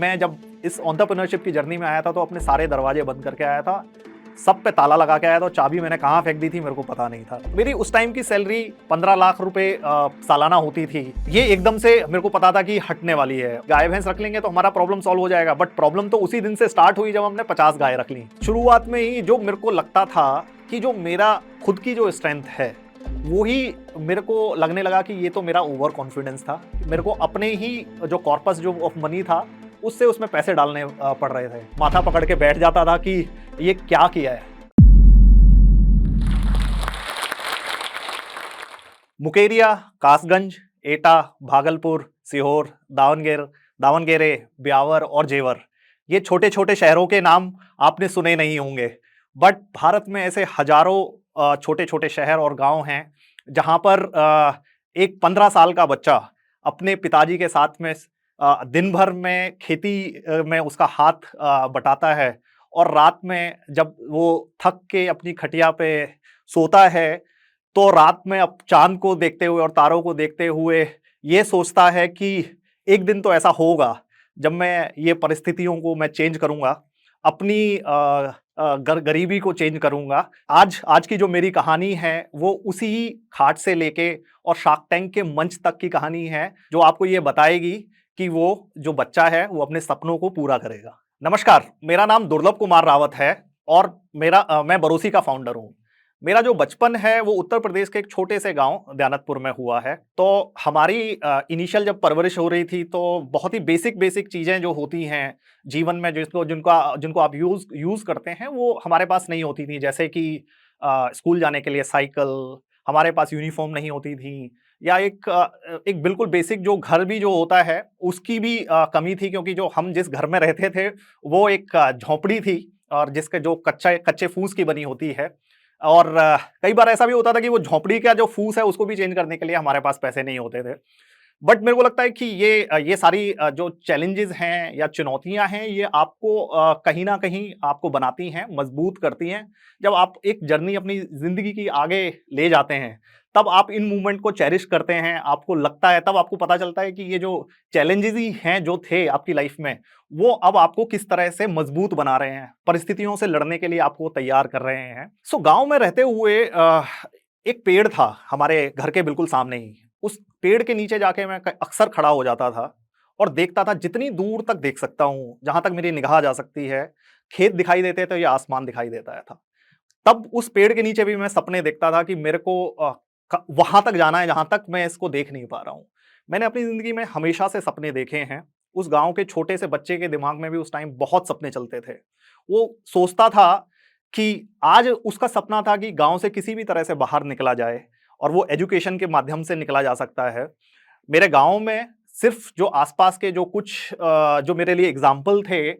मैं जब इस एंटरप्रेन्योरशिप की जर्नी में आया था तो अपने सारे दरवाजे बंद करके आया था, सब पे ताला लगा के आया था। चाबी मैंने कहाँ फेंक दी थी मेरे को पता नहीं था। मेरी उस टाइम की सैलरी 15 लाख रुपए सालाना होती थी। ये एकदम से मेरे को पता था कि हटने वाली है। गाय भैंस रख लेंगे तो हमारा प्रॉब्लम सॉल्व हो जाएगा, बट प्रॉब्लम तो उसी दिन से स्टार्ट हुई जब हमने 50 गाय रख ली। शुरुआत में ही जो मेरे को लगता था कि जो मेरा खुद की जो स्ट्रेंथ है वो ही मेरे को लगने लगा कि ये तो मेरा ओवर कॉन्फिडेंस था। मेरे को अपने ही जो कॉर्पस जो ऑफ मनी था उससे उसमें पैसे डालने पड़ रहे थे। माथा पकड़ के बैठ जाता था कि ये क्या किया है। मुकेरिया, कासगंज, एटा, भागलपुर, सीहोर, दावनगेरे, ब्यावर और जेवर, ये छोटे छोटे शहरों के नाम आपने सुने नहीं होंगे, बट भारत में ऐसे हजारों छोटे छोटे शहर और गांव हैं जहां पर एक 15 साल का बच्चा अपने पिताजी के साथ में दिन भर में खेती में उसका हाथ बटाता है, और रात में जब वो थक के अपनी खटिया पे सोता है तो रात में अब चांद को देखते हुए और तारों को देखते हुए ये सोचता है कि एक दिन तो ऐसा होगा जब मैं ये परिस्थितियों को मैं चेंज करूंगा, अपनी गरीबी को चेंज करूंगा। आज आज की जो मेरी कहानी है वो उसी खाट से लेके और शार्क टैंक के मंच तक की कहानी है, जो आपको ये बताएगी कि वो जो बच्चा है वो अपने सपनों को पूरा करेगा। नमस्कार, मेरा नाम दुर्लभ कुमार रावत है और मैं बरोसी का फाउंडर हूँ। मेरा जो बचपन है वो उत्तर प्रदेश के एक छोटे से गांव दयानतपुर में हुआ है। तो हमारी इनिशियल जब परवरिश हो रही थी तो बहुत ही बेसिक बेसिक चीज़ें जो होती हैं जीवन में, जिसको जिनका जिनको आप यूज़ करते हैं, वो हमारे पास नहीं होती थी। जैसे कि स्कूल जाने के लिए साइकिल, हमारे पास यूनिफॉर्म नहीं होती थी, या एक बिल्कुल बेसिक जो घर भी जो होता है उसकी भी कमी थी, क्योंकि जो हम जिस घर में रहते थे वो एक झोंपड़ी थी और जिसके जो कच्चे फूस की बनी होती है। और कई बार ऐसा भी होता था कि वो झोंपड़ी का जो फूस है उसको भी चेंज करने के लिए हमारे पास पैसे नहीं होते थे। बट मेरे को लगता है कि ये सारी जो चैलेंजेस हैं या चुनौतियां हैं, ये आपको कहीं ना कहीं आपको बनाती हैं, मजबूत करती हैं। जब आप एक जर्नी अपनी जिंदगी की आगे ले जाते हैं तब आप इन मूवमेंट को चेरिश करते हैं, आपको लगता है, तब आपको पता चलता है कि ये जो चैलेंजेस ही हैं जो थे आपकी लाइफ में, वो अब आपको किस तरह से मजबूत बना रहे हैं, परिस्थितियों से लड़ने के लिए आपको तैयार कर रहे हैं। सो गांव में रहते हुए एक पेड़ था हमारे घर के बिल्कुल सामने ही। उस पेड़ के नीचे जाके मैं अक्सर खड़ा हो जाता था और देखता था, जितनी दूर तक देख सकता हूँ, जहां तक मेरी निगाह जा सकती है, खेत दिखाई देते थे या आसमान दिखाई देता था। तब उस पेड़ के नीचे भी मैं सपने देखता था कि मेरे को वहां तक जाना है जहां तक मैं इसको देख नहीं पा रहा हूँ। मैंने अपनी जिंदगी में हमेशा से सपने देखे हैं। उस गांव के छोटे से बच्चे के दिमाग में भी उस टाइम बहुत सपने चलते थे। वो सोचता था कि आज उसका सपना था कि गांव से किसी भी तरह से बाहर निकला जाए, और वो एजुकेशन के माध्यम से निकला जा सकता है। मेरे गांव में सिर्फ जो आसपास के जो कुछ जो मेरे लिए एग्जाम्पल थे,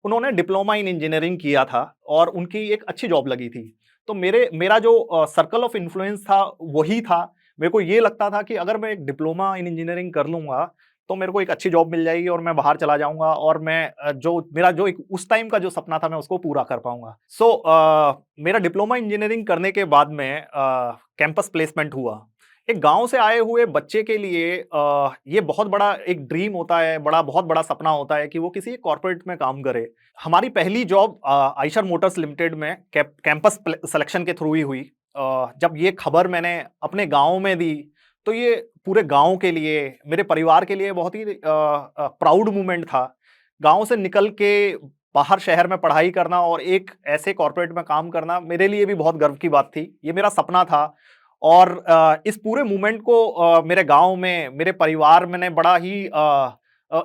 उन्होंने डिप्लोमा इन इंजीनियरिंग किया था और उनकी एक अच्छी जॉब लगी थी। तो मेरा जो सर्कल ऑफ इन्फ्लुएंस था वही था। मेरे को ये लगता था कि अगर मैं एक डिप्लोमा इन इंजीनियरिंग कर लूंगा तो मेरे को एक अच्छी जॉब मिल जाएगी और मैं बाहर चला जाऊंगा, और मैं जो मेरा जो एक उस टाइम का जो सपना था मैं उसको पूरा कर पाऊंगा। मेरा डिप्लोमा इंजीनियरिंग करने के बाद में कैंपस प्लेसमेंट हुआ। एक गांव से आए हुए बच्चे के लिए ये बहुत बड़ा एक ड्रीम होता है, बहुत बड़ा सपना होता है कि वो किसी कॉर्पोरेट में काम करे। हमारी पहली जॉब आइशर मोटर्स लिमिटेड में कैंपस सिलेक्शन के थ्रू ही हुई। जब ये खबर मैंने अपने गांव में दी तो ये पूरे गांव के लिए, मेरे परिवार के लिए बहुत ही प्राउड मोमेंट था। गांव से निकल के बाहर शहर में पढ़ाई करना और एक ऐसे कॉर्पोरेट में काम करना मेरे लिए भी बहुत गर्व की बात थी। ये मेरा सपना था। और इस पूरे मूवमेंट को मेरे गांव में, मेरे परिवार में ने बड़ा ही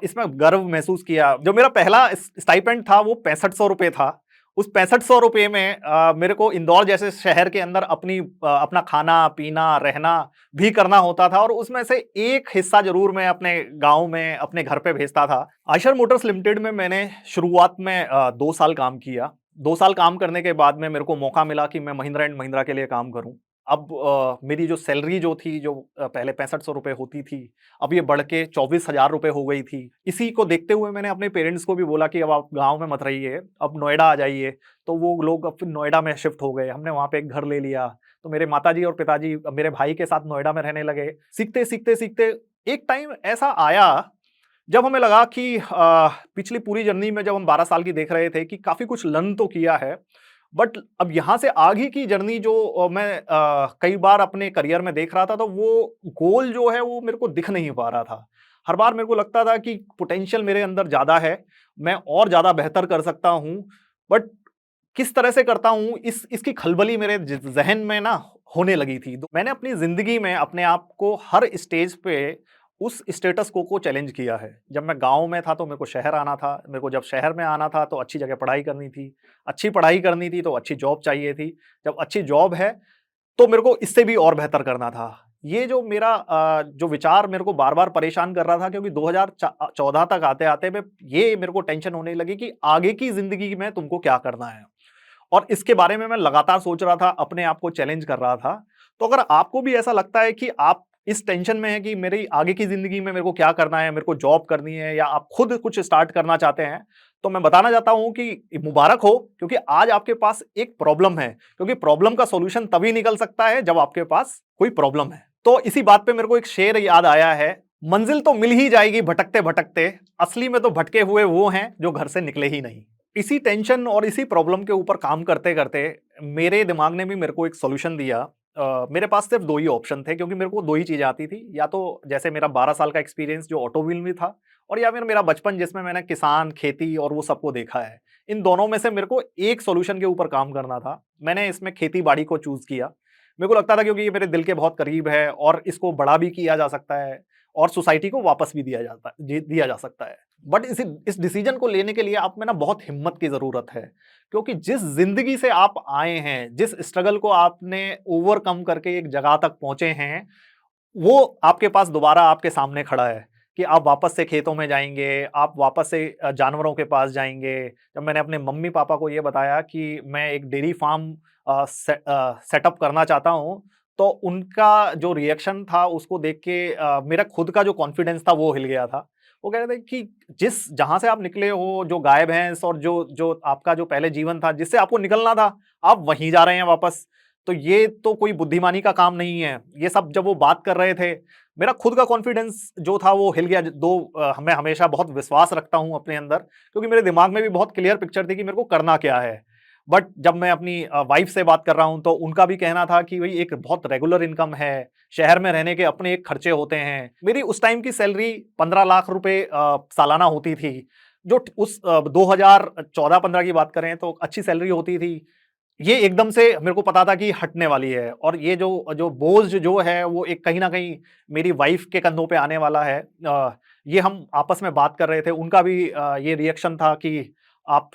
इसमें गर्व महसूस किया। जो मेरा पहला स्टाइपेंड था वो 6500 रुपये था। उस 6500 रुपये में मेरे को इंदौर जैसे शहर के अंदर अपना खाना पीना रहना भी करना होता था, और उसमें से एक हिस्सा जरूर मैं अपने गांव में अपने घर पे भेजता था। आइशर मोटर्स लिमिटेड में मैंने शुरुआत में 2 साल काम किया। 2 साल काम करने के बाद में मेरे को मौका मिला कि मैं महिंद्रा एंड महिंद्रा के लिए काम करूं। अब मेरी जो सैलरी जो थी, जो पहले 6500 रुपये होती थी, अब ये बढ़ के 24,000 रुपये हो गई थी। इसी को देखते हुए मैंने अपने पेरेंट्स को भी बोला कि अब आप गांव में मत रहिए, अब नोएडा आ जाइए। तो वो लोग अब फिर नोएडा में शिफ्ट हो गए। हमने वहाँ पे एक घर ले लिया। तो मेरे माताजी और पिताजी मेरे भाई के साथ नोएडा में रहने लगे। सीखते सीखते सीखते एक टाइम ऐसा आया जब हमें लगा कि पिछली पूरी जर्नी में जब हम 12 साल की देख रहे थे कि काफ़ी कुछ लर्न तो किया है, बट अब यहाँ से आगे की जर्नी जो मैं कई बार अपने करियर में देख रहा था, तो वो गोल जो है वो मेरे को दिख नहीं पा रहा था। हर बार मेरे को लगता था कि पोटेंशियल मेरे अंदर ज़्यादा है, मैं और ज़्यादा बेहतर कर सकता हूँ, बट किस तरह से करता हूँ इसकी खलबली मेरे ज़हन में ना होने लगी थी। तो मैंने अपनी ज़िंदगी में अपने आप को हर स्टेज पे उस स्टेटस को चैलेंज किया है। जब मैं गाँव में था तो मेरे को शहर आना था, मेरे को जब शहर में आना था तो अच्छी जगह पढ़ाई करनी थी। अच्छी पढ़ाई करनी थी तो अच्छी जॉब चाहिए थी। जब अच्छी जॉब है तो मेरे को इससे भी और बेहतर करना था। ये जो मेरा जो विचार मेरे को बार-बार परेशान कर रहा था, क्योंकि 2014 तक आते-आते मैं ये मेरे को टेंशन होने लगी कि आगे की ज़िंदगी में तुमको क्या करना है? और इसके बारे में मैं लगातार सोच रहा था, अपने आप को चैलेंज कर रहा था। तो अगर आपको भी ऐसा लगता है कि आप इस टेंशन में हैं कि मेरी आगे की ज़िंदगी में मेरे को क्या करना है, मेरे को जॉब करनी है या आप खुद कुछ स्टार्ट करना चाहते हैं, तो मैं बताना चाहता हूँ कि मुबारक हो, क्योंकि आज आपके पास एक प्रॉब्लम है, क्योंकि प्रॉब्लम का सॉल्यूशन तभी निकल सकता है जब आपके पास कोई प्रॉब्लम है। तो इसी बात पे मेरे को एक शेर याद आया है, मंजिल तो मिल ही जाएगी भटकते-भटकते, असली में तो भटके हुए वो हैं जो घर से निकले ही नहीं। इसी टेंशन और इसी प्रॉब्लम के ऊपर काम करते-करते मेरे दिमाग ने भी मेरे को एक सॉल्यूशन दिया। मेरे पास सिर्फ 2 ही ऑप्शन थे, क्योंकि मेरे को 2 ही चीज़ें आती थी। या तो जैसे मेरा 12 साल का एक्सपीरियंस जो ऑटोमोबाइल में था, और या फिर मेरा बचपन जिसमें मैंने किसान, खेती और वो सबको देखा है। इन दोनों में से मेरे को एक सॉल्यूशन के ऊपर काम करना था। मैंने इसमें खेती-बाड़ी को चूज़ किया। मेरे को लगता था क्योंकि ये मेरे दिल के बहुत करीब है और इसको बड़ा भी किया जा सकता है और सोसाइटी को वापस भी दिया जा सकता है। बट इस डिसीजन को लेने के लिए आप में ना बहुत हिम्मत की ज़रूरत है, क्योंकि जिस ज़िंदगी से आप आए हैं, जिस स्ट्रगल को आपने ओवरकम करके एक जगह तक पहुँचे हैं, वो आपके पास दोबारा आपके सामने खड़ा है कि आप वापस से खेतों में जाएँगे, आप वापस से जानवरों के पास जाएँगे। जब मैंने अपने मम्मी-पापा को ये बताया कि मैं एक डेयरी फार्म सेटअप करना चाहता हूँ, तो उनका जो रिएक्शन था उसको देख के मेरा खुद का जो कॉन्फिडेंस था वो हिल गया था। वो कह रहे थे कि जिस जहाँ से आप निकले हो, जो गाय-भैंस और जो जो आपका जो पहले जीवन था, जिससे आपको निकलना था, आप वहीं जा रहे हैं वापस। तो ये तो कोई बुद्धिमानी का काम नहीं है। ये सब जब वो बात कर रहे थे, मेरा खुद का कॉन्फिडेंस जो था वो हिल गया। मैं हमेशा बहुत विश्वास रखता हूँ अपने अंदर, क्योंकि मेरे दिमाग में भी बहुत क्लियर पिक्चर थी कि मेरे को करना क्या है। बट जब मैं अपनी वाइफ़ से बात कर रहा हूँ, तो उनका भी कहना था कि भई एक बहुत रेगुलर इनकम है, शहर में रहने के अपने एक खर्चे होते हैं। मेरी उस टाइम की सैलरी 15 लाख रुपए सालाना होती थी, जो 2014-15 की बात करें तो अच्छी सैलरी होती थी। ये एकदम से मेरे को पता था कि हटने वाली है, और ये जो जो बोझ जो है वो एक कहीं न कहीं मेरी वाइफ़ के कंधों पे आने वाला है। ये हम आपस में बात कर रहे थे, उनका भी ये रिएक्शन था कि आप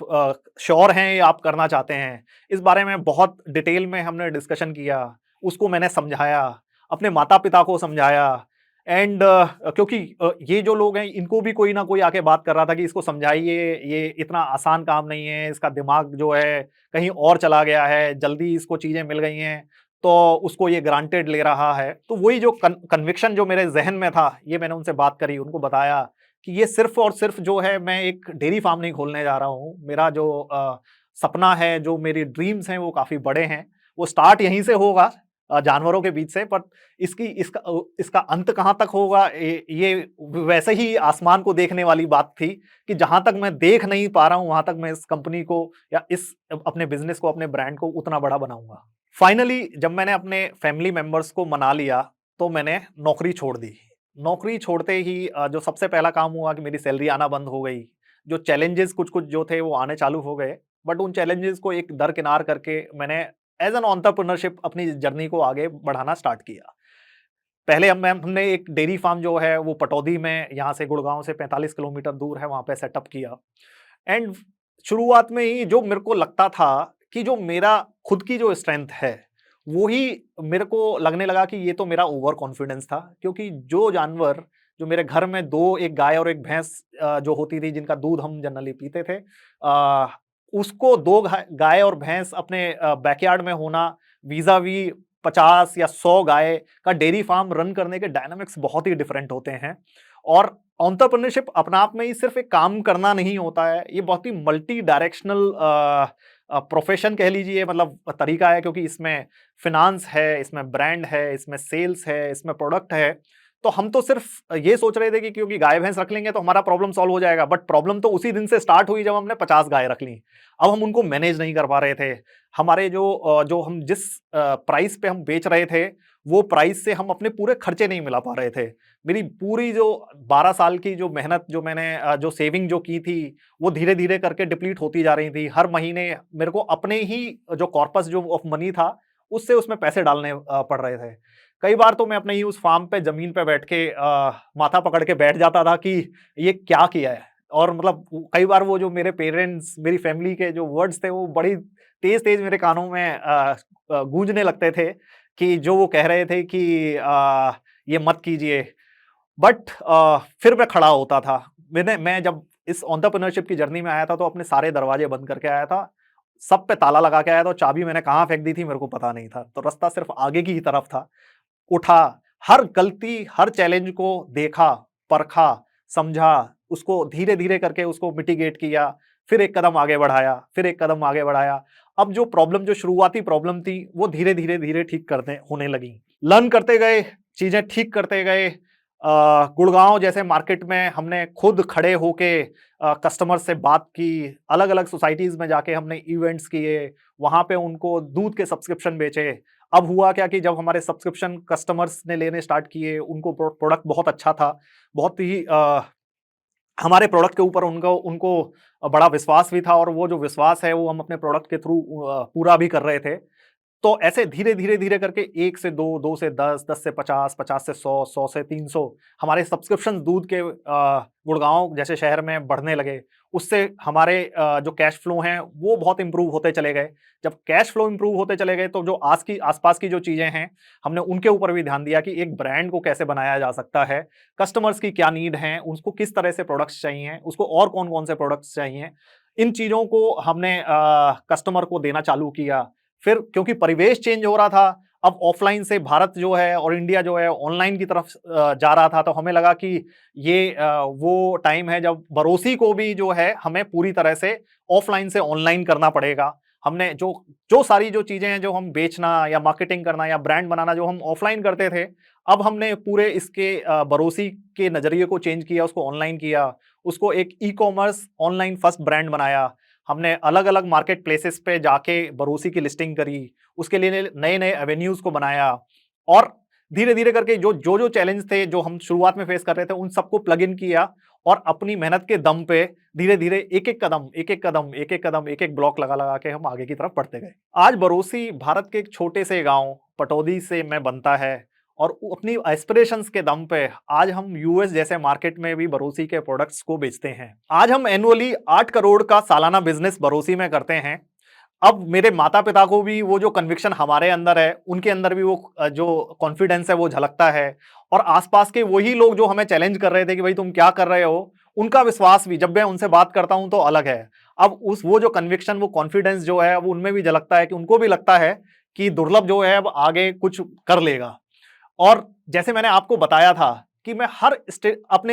श्योर हैं या आप करना चाहते हैं? इस बारे में बहुत डिटेल में हमने डिस्कशन किया, उसको मैंने समझाया, अपने माता-पिता को समझाया। एंड क्योंकि ये जो लोग हैं इनको भी कोई ना कोई आके बात कर रहा था कि इसको समझाइए, ये इतना आसान काम नहीं है, इसका दिमाग जो है कहीं और चला गया है, जल्दी इसको चीज़ें मिल गई हैं, तो उसको ये ग्रांटेड ले रहा है। तो वही जो कन्विक्शन जो मेरे ज़हन में था, ये मैंने उनसे बात करी, उनको बताया कि ये सिर्फ़ और सिर्फ़ जो है, मैं एक डेयरी फार्म नहीं खोलने जा रहा हूँ। मेरा जो सपना है, जो मेरी ड्रीम्स हैं, वो काफ़ी बड़े हैं। वो स्टार्ट यहीं से होगा, जानवरों के बीच से, बट इसका अंत कहाँ तक होगा, ये वैसे ही आसमान को देखने वाली बात थी कि जहाँ तक मैं देख नहीं पा रहा हूँ, वहाँ तक मैं इस कंपनी को या इस अपने बिज़नेस को, अपने ब्रांड को उतना बड़ा बनाऊँगा। फाइनली जब मैंने अपने फैमिली मेंबर्स को मना लिया, तो मैंने नौकरी छोड़ दी। नौकरी छोड़ते ही जो सबसे पहला काम हुआ कि मेरी सैलरी आना बंद हो गई। जो चैलेंजेज़ कुछ-कुछ जो थे वो आने चालू हो गए, बट उन चैलेंजेज़ को एक दरकिनार करके मैंने एज़ एन एंटरप्रेन्योरशिप अपनी जर्नी को आगे बढ़ाना स्टार्ट किया। पहले हमने एक डेयरी फार्म जो है वो पटौदी में, यहाँ से गुड़गाँव से 45 किलोमीटर दूर है, वहाँ पे सेटअप किया। एंड शुरुआत में ही जो मेरे को लगता था कि जो मेरा खुद की जो स्ट्रेंथ है, वो ही मेरे को लगने लगा कि ये तो मेरा ओवर कॉन्फिडेंस था। क्योंकि जो जानवर जो मेरे घर में 2, एक गाय और एक भैंस जो होती थी, जिनका दूध हम जनरली पीते थे, उसको 2 गाय और भैंस अपने बैकयार्ड में होना, वीज़ा-वी 50 या 100 गाय का डेयरी फार्म रन करने के डायनामिक्स बहुत ही डिफरेंट होते हैं। और एंटरप्रेन्योरशिप अपने आप में ही सिर्फ एक काम करना नहीं होता है, ये बहुत ही मल्टी डायरेक्शनल प्रोफेशन कह लीजिए, मतलब तरीका है, क्योंकि इसमें फ़ाइनेंस है, इसमें ब्रांड है, इसमें सेल्स है, इसमें प्रोडक्ट है। तो हम तो सिर्फ ये सोच रहे थे कि क्योंकि गाय भैंस रख लेंगे तो हमारा प्रॉब्लम सॉल्व हो जाएगा, बट प्रॉब्लम तो उसी दिन से स्टार्ट हुई जब हमने 50 गाय रख ली। अब हम उनको मैनेज नहीं कर पा रहे थे। हमारे जो हम जिस प्राइस पे हम बेच रहे थे, वो प्राइस से हम अपने पूरे खर्चे नहीं मिला पा रहे थे। मेरी पूरी जो 12 साल की जो मेहनत, जो मैंने जो सेविंग जो की थी, वो धीरे-धीरे करके डिप्लीट होती जा रही थी। हर महीने मेरे को अपने ही जो कॉर्पस जो ऑफ मनी था, उससे उसमें पैसे डालने पड़ रहे थे। कई बार तो मैं अपने ही उस फार्म पे ज़मीन पे बैठ के माथा पकड़ के बैठ जाता था कि ये क्या किया है? और मतलब कई बार वो जो मेरे पेरेंट्स, मेरी फैमिली के जो वर्ड्स थे, वो बड़ी तेज़-तेज़ मेरे कानों में गूंजने लगते थे कि जो वो कह रहे थे कि ये मत कीजिए। बट फिर मैं खड़ा होता था। मैं जब इस एंटरप्रेन्योरशिप की जर्नी में आया था, तो अपने सारे दरवाजे बंद करके आया था। सब पे ताला लगा के आया था, चाबी मैंने कहाँ फेंक दी थी मेरे को पता नहीं था। तो रास्ता सिर्फ आगे की ही तरफ था। उठा, हर गलती, हर चैलेंज को देखा, परखा, समझा, उसको धीरे-धीरे करके उसको मिटिगेट किया, फिर एक कदम आगे बढ़ाया, फिर एक कदम आगे बढ़ाया। अब जो प्रॉब्लम, जो शुरुआती प्रॉब्लम थी, वो धीरे-धीरे ठीक करने होने लगी। लर्न करते गए, चीज़ें ठीक करते गए। गुड़गाँव जैसे मार्केट में हमने खुद खड़े होके कस्टमर से बात की, अलग-अलग सोसाइटीज़ में जाके हमने इवेंट्स किए, वहाँ पे उनको दूध के सब्सक्रिप्शन बेचे। अब हुआ क्या कि जब हमारे सब्सक्रिप्शन कस्टमर्स ने लेने स्टार्ट किए, उनको प्रोडक्ट बहुत अच्छा था, बहुत ही हमारे प्रोडक्ट के ऊपर उनको उनको बड़ा विश्वास भी था, और वो जो विश्वास है वो हम अपने प्रोडक्ट के थ्रू पूरा भी कर रहे थे। तो ऐसे धीरे करके 1 से 2, 2 से 10, 10 से 50, 50 से 100, 100 से 300 हमारे सब्सक्रिप्शन दूध के गुड़गाँव जैसे शहर में बढ़ने लगे। उससे हमारे जो कैश फ्लो हैं, वो बहुत इम्प्रूव होते चले गए। जब कैश फ्लो इम्प्रूव होते चले गए, तो जो आस-पास की जो चीज़ें हैं, हमने उनके ऊपर भी ध्यान दिया कि एक ब्रांड को कैसे बनाया जा सकता है, कस्टमर्स की क्या नीड है, उसको किस तरह से प्रोडक्ट्स चाहिए, उसको और कौन-कौन से प्रोडक्ट्स चाहिए। इन चीज़ों को हमने कस्टमर को देना चालू किया। फिर क्योंकि परिवेश चेंज हो रहा था, अब ऑफलाइन से भारत जो है और इंडिया जो है ऑनलाइन की तरफ जा रहा था, तो हमें लगा कि ये वो टाइम है जब बरोसी को भी जो है हमें पूरी तरह से ऑफलाइन से ऑनलाइन करना पड़ेगा। हमने जो जो सारी जो चीज़ें हैं, जो हम बेचना या मार्केटिंग करना या ब्रांड बनाना जो हम ऑफलाइन करते थे, अब हमने पूरे इसके बरोसी के नज़रिए को चेंज किया, उसको ऑनलाइन किया, उसको एक ई-कॉमर्स ऑनलाइन फर्स्ट ब्रांड बनाया। हमने अलग-अलग मार्केट प्लेसेस पे जाके बरोसी की लिस्टिंग करी, उसके लिए नए-नए एवेन्यूज़ को बनाया, और धीरे-धीरे करके जो चैलेंज थे, जो हम शुरुआत में फेस कर रहे थे, उन सबको प्लग इन किया, और अपनी मेहनत के दम पे धीरे-धीरे एक-एक कदम, एक-एक कदम, एक-एक कदम, एक-एक ब्लॉक लगा-लगा के हम आगे की तरफ बढ़ते गए। आज बरोसी भारत के एक छोटे से गाँव पटौदी से में बनता है, और अपनी एस्पिरेशंस के दम पे आज हम यूएस जैसे मार्केट में भी बरोसी के प्रोडक्ट्स को बेचते हैं। आज हम एनुअली 8 करोड़ का सालाना बिजनेस बरोसी में करते हैं। अब मेरे माता-पिता को भी वो जो कन्विक्शन हमारे अंदर है, उनके अंदर भी वो जो कॉन्फिडेंस है वो झलकता है, और आस-पास के वही लोग जो हमें चैलेंज कर रहे थे कि भाई तुम क्या कर रहे हो, उनका विश्वास भी जब मैं उनसे बात करता हूं तो अलग है। अब वो जो कन्विक्शन, वो कॉन्फिडेंस जो है, वो उनमें भी झलकता है कि उनको भी लगता है कि दुर्लभ जो है अब आगे कुछ कर लेगा। और जैसे मैंने आपको बताया था कि मैं हर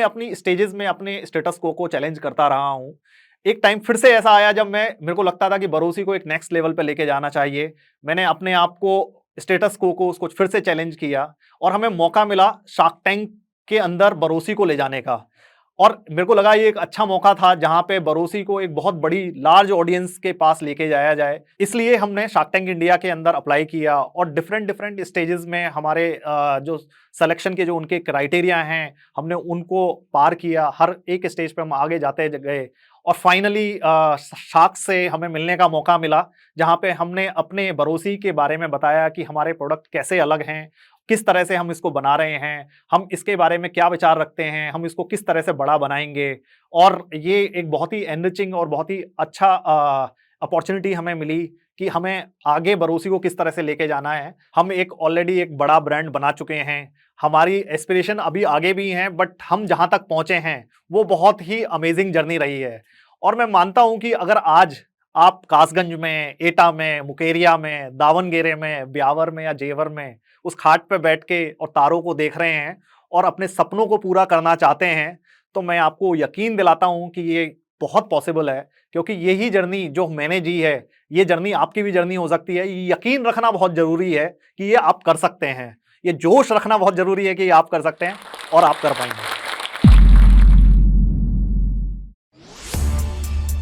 अपनी स्टेजेस में अपने स्टेटस को चैलेंज करता रहा हूं। एक टाइम फिर से ऐसा आया जब मेरे को लगता था कि बरोसी को एक नेक्स्ट लेवल पे लेके जाना चाहिए। मैंने अपने आप को, स्टेटस को उसको फिर से चैलेंज किया, और हमें मौका मिला शार्क टैंक के अंदर बरोसी को ले जाने का। और मेरे को लगा ये एक अच्छा मौका था जहां पे बरोसी को एक बहुत बड़ी लार्ज ऑडियंस के पास लेके जाया जाए। इसलिए हमने शार्क टैंक इंडिया के अंदर अप्लाई किया, और डिफरेंट स्टेजेस में हमारे जो सिलेक्शन के जो उनके क्राइटेरिया हैं, हमने उनको पार किया। हर एक स्टेज पे हम आगे जाते गए, और फाइनली शार्क से हमें मिलने का मौका मिला, जहां पे हमने अपने बरोसी के बारे में बताया कि हमारे प्रोडक्ट कैसे अलग हैं, किस तरह से हम इसको बना रहे हैं, हम इसके बारे में क्या विचार रखते हैं, हम इसको किस तरह से बड़ा बनाएंगे। और ये एक बहुत ही एनरिचिंग और बहुत ही अच्छा अपॉर्चुनिटी हमें मिली कि हमें आगे बरोसी को किस तरह से लेके जाना है। हम एक ऑलरेडी एक बड़ा ब्रांड बना चुके हैं, हमारी एस्पिरेशन अभी आगे भी हैं, बट हम जहां तक पहुंचे हैं वो बहुत ही अमेजिंग जर्नी रही है। और मैं मानता हूं कि अगर आज आप कासगंज में, एटा में, मुकेरिया में, दावनगेरे में, ब्यावर में या जेवर में उस खाट पे बैठ के और तारों को देख रहे हैं, और अपने सपनों को पूरा करना चाहते हैं, तो मैं आपको यकीन दिलाता हूं कि ये बहुत पॉसिबल है। क्योंकि यही जर्नी जो मैंने जी है, ये जर्नी आपकी भी जर्नी हो सकती है। ये यकीन रखना बहुत जरूरी है कि ये आप कर सकते हैं। ये जोश रखना बहुत जरूरी है कि आप कर सकते हैं और आप कर पाएंगे।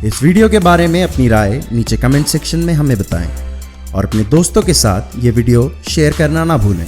इस वीडियो के बारे में अपनी राय नीचे कमेंट सेक्शन में हमें बताएं और अपने दोस्तों के साथ ये वीडियो शेयर करना ना भूलें।